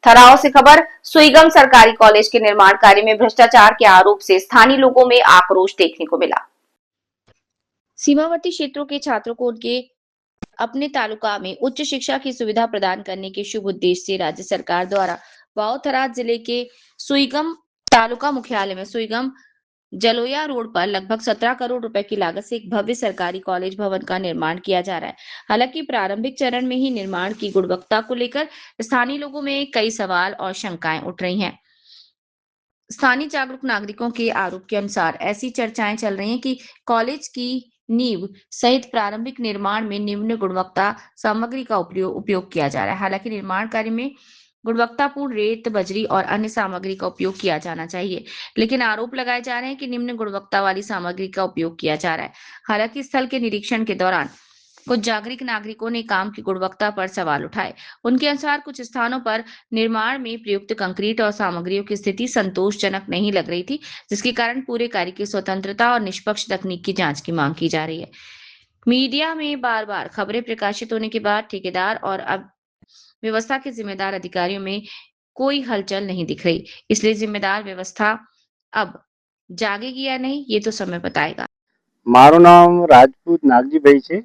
थराओ से खबर। सुईगम सरकारी कॉलेज के निर्माण कार्य में भ्रष्टाचार के आरोप से स्थानीय लोगों में आक्रोश देखने को मिला। सीमावर्ती क्षेत्रों के छात्रों को उनके अपने तालुका में उच्च शिक्षा की सुविधा प्रदान करने के शुभ उद्देश्य से राज्य सरकार द्वारा वाव-थराद जिले के सुईगम तालुका मुख्यालय में सुईगम जलोया रोड पर लगभग 17 करोड़ रुपए की लागत से एक भव्य सरकारी कॉलेज भवन का निर्माण किया जा रहा है। हालांकि प्रारंभिक चरण में ही निर्माण की गुणवत्ता को लेकर स्थानीय लोगों में कई सवाल और शंकाएं उठ रही हैं। स्थानीय जागरूक नागरिकों के आरोप के अनुसार ऐसी चर्चाएं चल रही हैं कि कॉलेज की नींव सहित प्रारंभिक निर्माण में निम्न गुणवत्ता सामग्री का उपयोग किया जा रहा है। हालांकि निर्माण कार्य में गुणवत्तापूर्ण रेत, बजरी और अन्य सामग्री का उपयोग किया जाना चाहिए, लेकिन आरोप लगाए जा रहे हैं कि निम्न गुणवत्ता वाली सामग्री का उपयोग किया जा रहा है। हालांकि स्थल के निरीक्षण के दौरान कुछ जागरूक नागरिकों ने काम की गुणवत्ता पर सवाल उठाए। उनके अनुसार कुछ स्थानों पर निर्माण में प्रयुक्त कंक्रीट और सामग्रियों की स्थिति संतोषजनक नहीं लग रही थी, जिसके कारण पूरे कार्य की स्वतंत्रता और निष्पक्ष तकनीक की जांच की मांग की जा रही है। मीडिया में बार-बार खबरें प्रकाशित होने के बाद ठेकेदार और अब व्यवस्था के जिम्मेदार अधिकारियों में कोई हलचल नहीं दिख रही। इसलिए जिम्मेदार व्यवस्था अब जागेगी या नहीं, ये तो समय बताएगा। मारू नाम राजपूत नागजीभाई छे।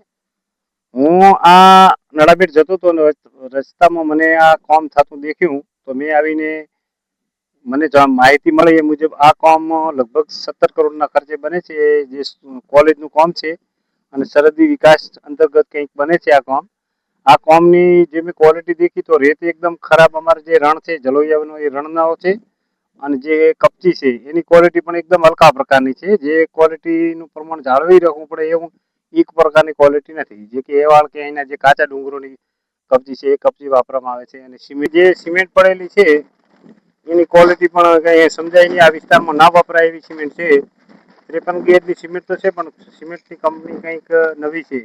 હું આ નડાબેટ જતો હતો ને રસ્તામાં મને આ કામ થતું દેખ્યું તો મેં આવીને મને માહિતી મળી એ મુજબ આ કામ લગભગ 17 કરોડના ખર્ચે બને છે, જે કોલેજનું કામ છે અને સરહદી વિકાસ અંતર્ગત કંઈક બને છે આ કામની જે મેં ક્વોલિટી દેખી તો રેત એકદમ ખરાબ, અમારે જે રણ છે જલોયાનો એ રણનો છે અને જે કપચી છે એની ક્વોલિટી પણ એકદમ હલકા પ્રકારની છે, જે ક્વોલિટીનું પ્રમાણ જાળવી રાખવું પડે એવું એક પ્રકારની ક્વોલિટી નથી, જે કે એવાળ કે અહીંના જે કાચા ડુંગરોની કપચી છે એ કપચી વાપરવામાં આવે છે અને સિમેન્ટ પડેલી છે એની ક્વોલિટી પણ કંઈ સમજાય નહીં। આ વિસ્તારમાં ના વપરાય એવી સિમેન્ટ છે। 53 ગેજની સિમેન્ટ તો છે પણ સિમેન્ટની કંપની કંઈક નવી છે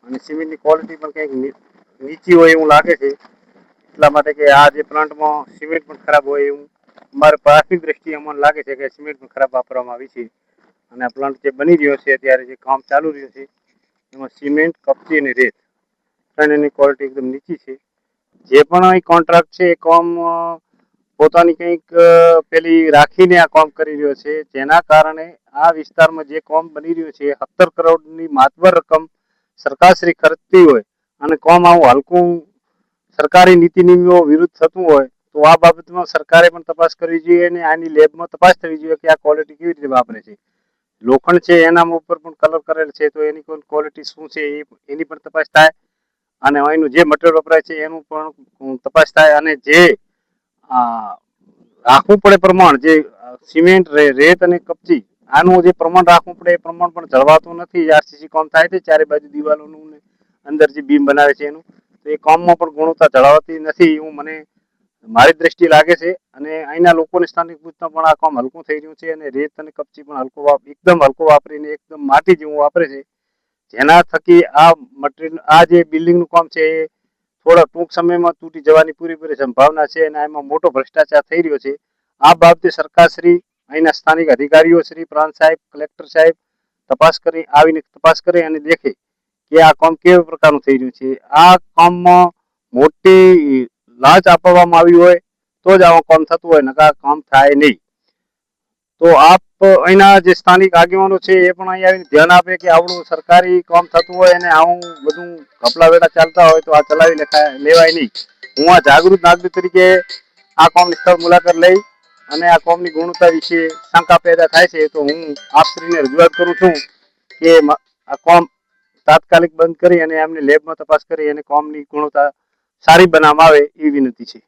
અને સિમેન્ટની ક્વોલિટી પણ કંઈક નીચી હોય એવું લાગે છે, એટલા માટે કે આ જે પ્લાન્ટમાં સિમેન્ટ પણ ખરાબ હોય એવું અમારે પ્રાથમિક દ્રષ્ટિએ અમને લાગે છે કે સિમેન્ટ પણ ખરાબ વાપરવામાં આવી છે અને આ પ્લાન્ટ જે બની રહ્યો છે અત્યારે જે કામ ચાલુ રહ્યું છે એમાં સિમેન્ટ, કપચી અને રેત ત્રણેયની ક્વોલિટી એકદમ નીચી છે। જે પણ અહીં કોન્ટ્રાક્ટ છે એ કામ પોતાની કંઈક પેલી રાખીને આ કામ કરી રહ્યો છે, જેના કારણે આ વિસ્તારમાં જે કામ બની રહ્યું છે 17 કરોડની માતબર રકમ સરકારશ્રી ખર્ચતી હોય અને કામ આવું હલકું સરકારી નીતિ નિયમો વિરુદ્ધ થતું હોય તો આ બાબતમાં સરકારે પણ તપાસ કરવી જોઈએ અને આની લેબમાં તપાસ થવી જોઈએ કે આ ક્વોલિટી કેવી રીતે વાપરે છે। લોખંડ છે એના ઉપર પણ કલર કરેલ છે તો એની ક્વોલિટી શું છે એની પણ તપાસ થાય અને એનું જે મટીરિયલ વપરાય છે એનું પણ તપાસ થાય અને જે રાખવું પડે પ્રમાણ, જે સિમેન્ટ, રેત અને કપચી આનું જે પ્રમાણ રાખવું પડે એ પ્રમાણ પણ જળવાતું નથી। આરસીસી કામ થાય છે ચારે બાજુ દિવાલોનું ને અંદર જે બીમ બનાવે છે એનું, તો એ કામમાં પણ ગુણવત્તા જળવાતી નથી એવું મને મારી દ્રષ્ટિએ લાગે છે અને અહીંના લોકોને સ્થાનિક પૂછતા પણ આ કામ હલકું થઈ રહ્યું છે અને રેત અને કપચી પણ એકદમ હલકો વાપરીને એકદમ માટી જેવું વાપરે છે, જેના થકી આ મટીરિયલ, આ જે બિલ્ડિંગનું કામ છે એ થોડા ટૂંક સમયમાં તૂટી જવાની પૂરેપૂરી સંભાવના છે અને એમાં મોટો ભ્રષ્ટાચાર થઈ રહ્યો છે। આ બાબતે સરકારશ્રી, અહીંના સ્થાનિક અધિકારીઓ શ્રી, પ્રાંત સાહેબ, કલેક્ટર સાહેબ આવીને તપાસ કરે અને દેખે કે આ કામ કેવા પ્રકારનું થઈ રહ્યું છે। આ કામમાં મોટી લાંચ આપવામાં આવી હોય તો જ આવું કામ થતું હોય, નકર કામ થાય નહીં। તો આપ અહીંના જે સ્થાનિક આગેવાનો છે એ પણ અહીં આવીને ધ્યાન આપે કે આવડું સરકારી કામ થતું હોય અને આવું બધું કપડા વેડા ચાલતા હોય તો આ ચલાવી લેવાય નહીં। હું આ જાગૃત નાગરિક તરીકે આ કામની સ્થળ મુલાકાત લઈ અને આ કામની ગુણવત્તા વિશે શંકા પેદા થાય છે તો હું આપશ્રીને રજૂઆત કરું છું કે આ કામ તાત્કાલિક બંધ કરી અને એમની લેબમાં તપાસ કરી અને કામની ગુણવત્તા સારી બનાવવામાં આવે એવી વિનંતી છે।